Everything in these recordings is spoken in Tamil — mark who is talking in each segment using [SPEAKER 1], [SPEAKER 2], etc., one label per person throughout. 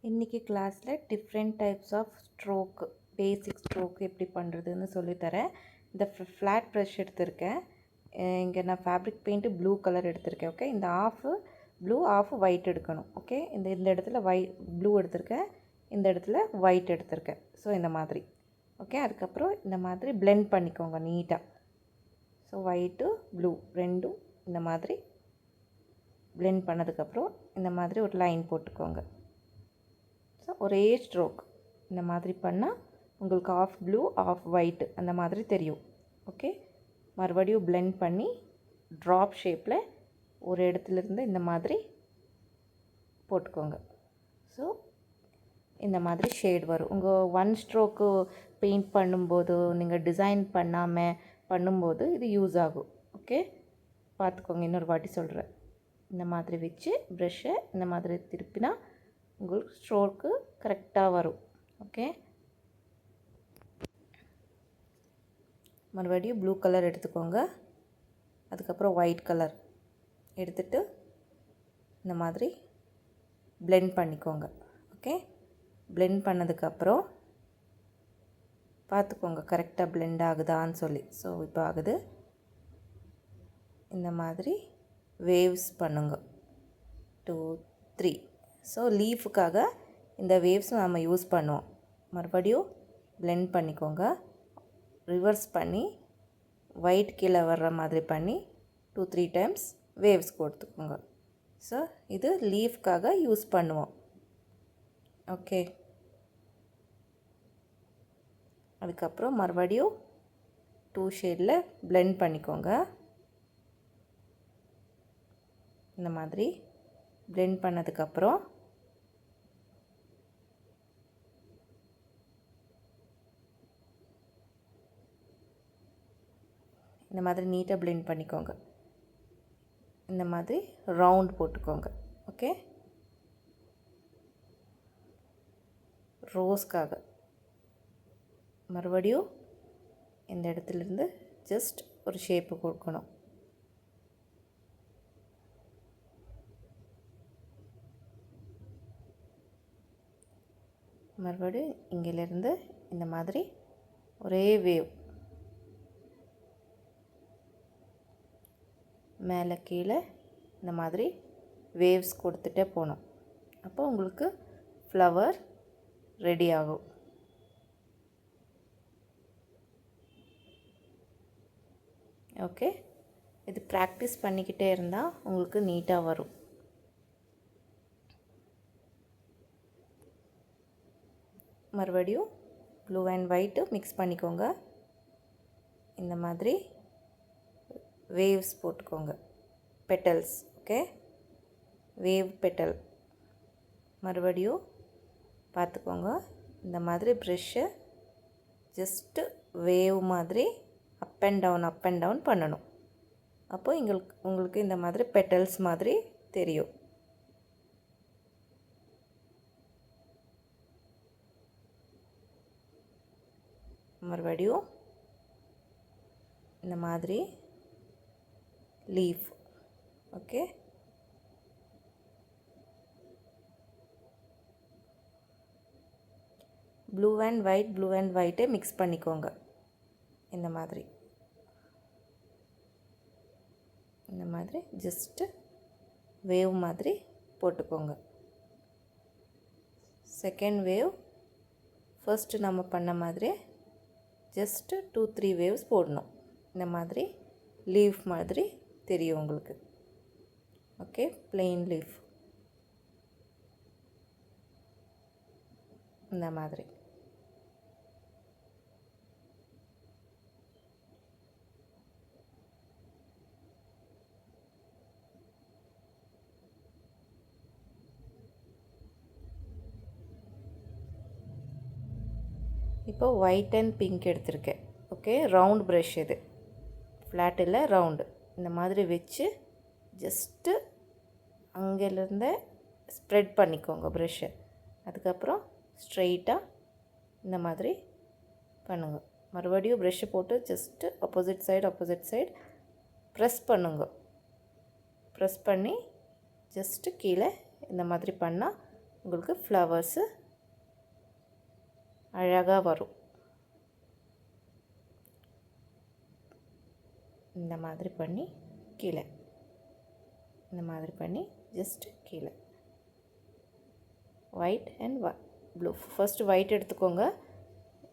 [SPEAKER 1] இன்றைக்கி கிளாஸில் different types of stroke, basic stroke எப்படி பண்ணுறதுன்னு சொல்லித்தரேன். இந்த ஃப்ளாட் ப்ரஷ் எடுத்திருக்கேன். இங்கே நான் ஃபேப்ரிக் பெயிண்ட்டு ப்ளூ கலர் எடுத்திருக்கேன். ஓகே, இந்த ஆஃபு ப்ளூ ஆஃப் ஒயிட் எடுக்கணும். ஓகே, இந்த இடத்துல ப்ளூ எடுத்திருக்கேன், இந்த இடத்துல ஒயிட் எடுத்திருக்கேன். ஸோ இந்த மாதிரி. ஓகே, அதுக்கப்புறம் இந்த மாதிரி பிளெண்ட் பண்ணிக்கோங்க நீட்டாக. ஸோ ஒயிட்டு ப்ளூ ரெண்டும் இந்த மாதிரி பிளெண்ட் பண்ணதுக்கப்புறம் இந்த மாதிரி ஒரு லைன் போட்டுக்கோங்க. ஸோ ஒரே ஸ்ட்ரோக் இந்த மாதிரி பண்ணால் உங்களுக்கு ஆஃப் ப்ளூ ஆஃப் ஒயிட் அந்த மாதிரி தெரியும். ஓகே, மறுபடியும் பிளெண்ட் பண்ணி ட்ராப் ஷேப்பில் ஒரு இடத்துலேருந்து இந்த மாதிரி போட்டுக்கோங்க. ஸோ இந்த மாதிரி ஷேட் வரும். உங்கள் ஒன் ஸ்ட்ரோக்கு பெயிண்ட் பண்ணும்போது, நீங்கள் டிசைன் பண்ணாமல் பண்ணும்போது இது யூஸ் ஆகும். ஓகே, பார்த்துக்கோங்க. இன்னொரு வாட்டி சொல்கிறேன். இந்த மாதிரி வச்சு ப்ரஷ்ஷை இந்த மாதிரி திருப்பினா உங்களுக்கு ஸ்ட்ரோக்கு கரெக்டாக வரும். ஓகே, மறுபடியும் ப்ளூ கலர் எடுத்துக்கோங்க. அதுக்கப்புறம் ஒயிட் கலர் எடுத்துகிட்டு இந்த மாதிரி பிளெண்ட் பண்ணிக்கோங்க. ஓகே, பிளெண்ட் பண்ணதுக்கப்புறம் பார்த்துக்கோங்க கரெக்டாக பிளெண்ட் ஆகுதான்னு சொல்லி. ஸோ இப்போ ஆகுது. இந்த மாதிரி வேவ்ஸ் பண்ணுங்க. 2 3. ஸோ லீஃபுக்காக இந்த வேவ்ஸும் நம்ம யூஸ் பண்ணுவோம். மறுபடியும் பிளெண்ட் பண்ணிக்கோங்க. ரிவர்ஸ் பண்ணி ஒயிட் கீழே வர்ற மாதிரி பண்ணி 2 3 டைம்ஸ் வேவ்ஸ் கொடுத்துக்கோங்க. ஸோ இது லீஃப்காக யூஸ் பண்ணுவோம். ஓகே, அதுக்கப்புறம் மறுபடியும் 2 ஷேடில் பிளெண்ட் பண்ணிக்கோங்க. இந்த மாதிரி பிளெண்ட் பண்ணதுக்கப்புறம் இந்த மாதிரி நீட்டாக பிளெண்ட் பண்ணிக்கோங்க. இந்த மாதிரி ரவுண்ட் போட்டுக்கோங்க. ஓகே, ரோஸ்க்காக மறுபடியும் இந்த இடத்துலேருந்து ஜஸ்ட் ஒரு ஷேப்பு கொடுக்கணும். மறுபடியும் இங்கிலேருந்து இந்த மாதிரி ஒரே வேவ் மேலே கீழே இந்த மாதிரி வேவ்ஸ் கொடுத்துட்டே போகணும். அப்போ உங்களுக்கு ஃப்ளவர் ரெடி ஆகும். ஓகே, இது ப்ராக்டிஸ் பண்ணிக்கிட்டே இருந்தால் உங்களுக்கு நீட்டாக வரும். மறுபடியும் ப்ளூ அண்ட் ஒயிட்டு மிக்ஸ் பண்ணிக்கோங்க. இந்த மாதிரி வேவ்ஸ் போட்டுக்கோங்க. பெட்டல்ஸ். Okay, wave petal. மறுபடியும் பார்த்துக்கோங்க. இந்த மாதிரி ப்ரெஷ்ஷை ஜஸ்ட்டு வேவ் மாதிரி அப் அண்ட் டவுன் பண்ணணும். அப்போ உங்களுக்கு இந்த மாதிரி பெட்டல்ஸ் மாதிரி தெரியும். மறுபடியும் இந்த மாதிரி லீஃப். ஓகே, ப்ளூ அண்ட் ஒயிட்டை மிக்ஸ் பண்ணிக்கோங்க. இந்த மாதிரி ஜஸ்ட்டு வேவ் மாதிரி போட்டுக்கோங்க. செகண்ட் வேவ் ஃபர்ஸ்ட்டு நம்ம பண்ண மாதிரி ஜஸ்ட்டு 2 3 வேவ்ஸ் போடணும். இந்த மாதிரி லீஃப் மாதிரி தெரியும் உங்களுக்கு. ஓகே, plain லீஃப் இந்த மாதிரி. இப்போ ஒயிட் அண்ட் பிங்க் எடுத்திருக்கேன். ஓகே, ரவுண்ட் ப்ரஷ் இது, ஃப்ளாட் இல்லை ரவுண்டு. இந்த மாதிரி வச்சு ஜஸ்ட்டு அங்கேருந்து ஸ்ப்ரெட் பண்ணிக்கோங்க ப்ரஷ்ஷை. அதுக்கப்புறம் ஸ்ட்ரெயிட்டாக இந்த மாதிரி பண்ணுங்க. மறுபடியும் ப்ரஷ்ஷை போட்டு ஜஸ்ட்டு ஆப்போசிட் சைடு ப்ரெஸ் பண்ணுங்க. ப்ரெஸ் பண்ணி ஜஸ்ட்டு கீழே இந்த மாதிரி பண்ணால் உங்களுக்கு ஃப்ளவர்ஸு அழகாக வரும். இந்த மாதிரி பண்ணி கீழே, இந்த மாதிரி பண்ணி ஜஸ்ட்டு கீழே white and blue. First white எடுத்துக்கோங்க,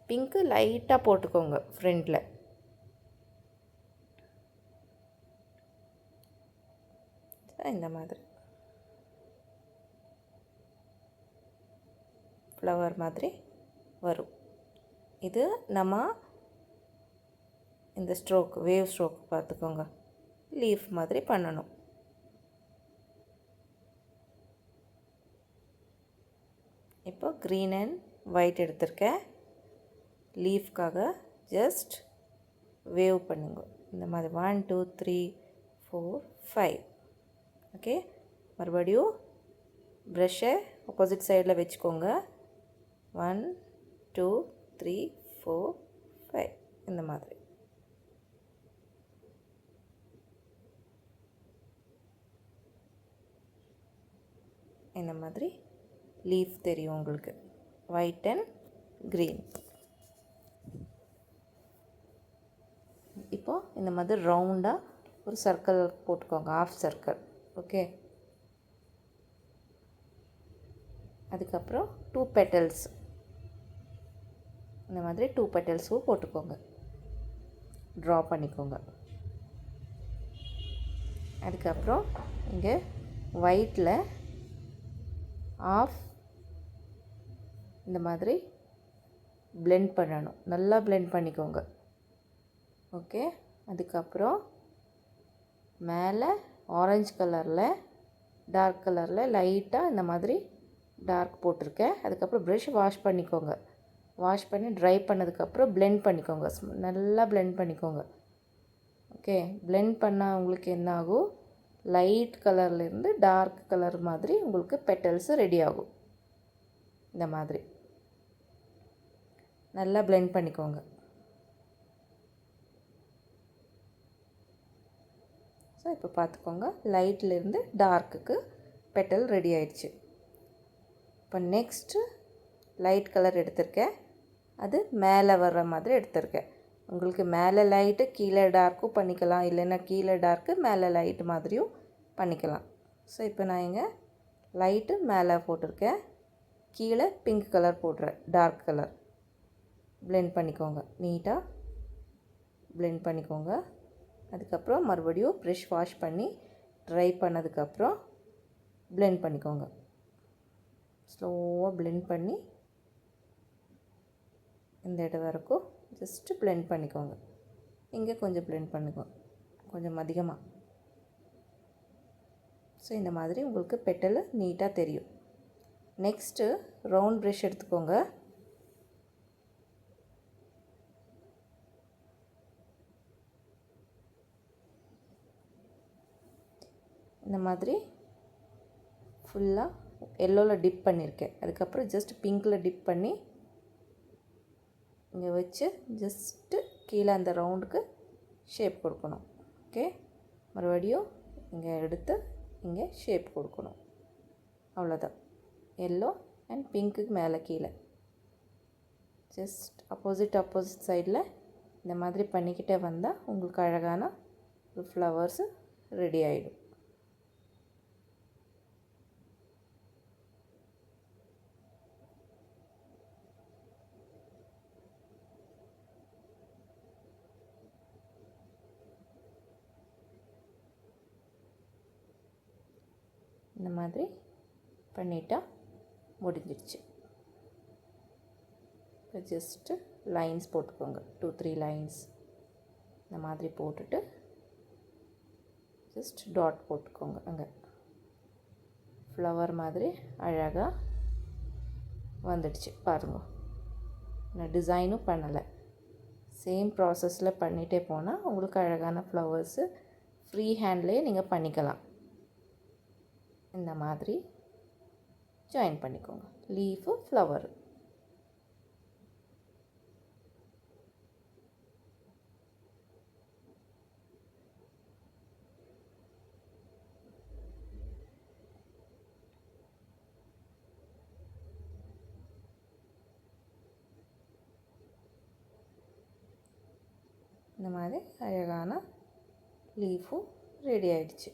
[SPEAKER 1] பிங்க்கு லைட்டாக போட்டுக்கோங்க ஃப்ரண்டில். இந்த மாதிரி ஃப்ளவர் மாதிரி வரும். இது நம்ம இந்த ஸ்ட்ரோக், வேவ் ஸ்ட்ரோக் பார்த்துக்கோங்க, லீஃப் மாதிரி பண்ணணும். இப்போ க்ரீன் அண்ட் ஒயிட் எடுத்திருக்கேன். லீஃப்காக ஜஸ்ட் வேவ் பண்ணுங்க. இந்த மாதிரி 1 2 3 4 5. ஓகே, மறுபடியும் ப்ரஷ்ஷை ஆப்போசிட் சைடில் வச்சுக்கோங்க. 1 2 3 4 5 இந்த மாதிரி. இந்த மாதிரி லீஃப் தெரியும் உங்களுக்கு, ஒயிட் அண்ட் க்ரீன். இப்போது இந்த மாதிரி ரவுண்டாக ஒரு சர்க்கிள் போட்டுக்கோங்க, ஆஃப் சர்க்கிள். ஓகே, அதுக்கப்புறம் 2 petals, இந்த மாதிரி 2 petals போட்டுக்கோங்க, ட்ரா பண்ணிக்கோங்க. அதுக்கப்புறம் இங்கே ஒயிட்டில் ஆஃப் இந்த மாதிரி blend பண்ணணும், நல்லா blend பண்ணிக்கோங்க. ஓகே, அதுக்கப்புறம் மேலே ஆரஞ்சு கலரில், டார்க் கலரில் லைட்டாக இந்த மாதிரி டார்க் போட்டிருக்கேன். அதுக்கப்புறம் ப்ரஷ் வாஷ் பண்ணிக்கோங்க. வாஷ் பண்ணி ட்ரை பண்ணதுக்கப்புறம் blend பண்ணிக்கோங்க, நல்லா blend பண்ணிக்கோங்க. ஓகே, blend பண்ணால் உங்களுக்கு என்ன ஆகும், லைட் கலர்லேருந்து டார்க் கலர் மாதிரி உங்களுக்கு பெட்டல்ஸ் ரெடி ஆகும். இந்த மாதிரி நல்லா blend பண்ணிக்கோங்க. ஸோ இப்போ பார்த்துக்கோங்க, லைட்லேருந்து டார்க்குக்கு பெட்டல் ரெடி ஆயிடுச்சு. இப்போ நெக்ஸ்ட்டு லைட் கலர் எடுத்திருக்கேன், அது மேலே வர்ற மாதிரி எடுத்திருக்கேன். உங்களுக்கு மேலே லைட்டு கீழே டார்க்கும் பண்ணிக்கலாம், இல்லைன்னா கீழே டார்க்கு மேலே லைட்டு மாதிரியும் பண்ணிக்கலாம். ஸோ இப்போ நான் இங்கே லைட்டு மேலே போட்டிருக்கேன், கீழே பிங்க் கலர் போடுறேன், டார்க் கலர். blend பண்ணிக்கோங்க, நீட்டாக blend பண்ணிக்கோங்க. அதுக்கப்புறம் மறுபடியும் ப்ரஷ் வாஷ் பண்ணி ட்ரை பண்ணதுக்கப்புறம் blend பண்ணிக்கோங்க. ஸ்லோவாக blend பண்ணி இந்த இடம் வரைக்கும் ஜஸ்ட்டு blend பண்ணிக்கோங்க. இங்கே கொஞ்சம் blend பண்ணிக்கோங்க, கொஞ்சம் அதிகமாக. ஸோ இந்த மாதிரி உங்களுக்கு பெட்டல் நீட்டாக தெரியும். நெக்ஸ்ட்டு ரவுண்ட் ப்ரஷ் எடுத்துக்கோங்க. இந்த மாதிரி ஃபுல்லாக எல்லோவில் டிப் பண்ணியிருக்கேன். அதுக்கப்புறம் ஜஸ்ட் பிங்க்கில் டிப் பண்ணி இங்கே வச்சு ஜஸ்ட்டு கீழே அந்த ரவுண்டுக்கு ஷேப் கொடுக்கணும். ஓகே, மறுபடியும் இங்கே எடுத்து இங்கே ஷேப் கொடுக்கணும். அவ்வளோதான், எல்லோ அண்ட் பிங்க்குக்கு மேலே கீழே ஜஸ்ட் ஆப்போசிட் சைடில் இந்த மாதிரி பண்ணிக்கிட்டே வந்தால் உங்களுக்கு அழகான ஒரு ஃப்ளவர்ஸு ரெடி ஆகிடும். இந்த மாதிரி பண்ணிட்டா முடிஞ்சிடுச்சு. இப்போ ஜஸ்ட்டு லைன்ஸ் போட்டுக்கோங்க, 2 3 லைன்ஸ் இந்த மாதிரி போட்டுட்டு ஜஸ்ட் டாட் போட்டுக்கோங்க. அங்கே ஃப்ளவர் மாதிரி அழகாக வந்துடுச்சு பாருங்க. நான் டிசைனும் பண்ணலை, சேம் ப்ராசஸில் பண்ணிகிட்டே போனால் உங்களுக்கு அழகான ஃப்ளவர்ஸு ஃப்ரீ ஹேண்ட்லேயே நீங்கள் பண்ணிக்கலாம். இந்த மாதிரி ஜாயின் பண்ணிக்கோங்க, லீஃபு ஃப்ளவரு. இந்த மாதிரி அழகான லீஃபும் ரெடி ஆயிடுச்சு.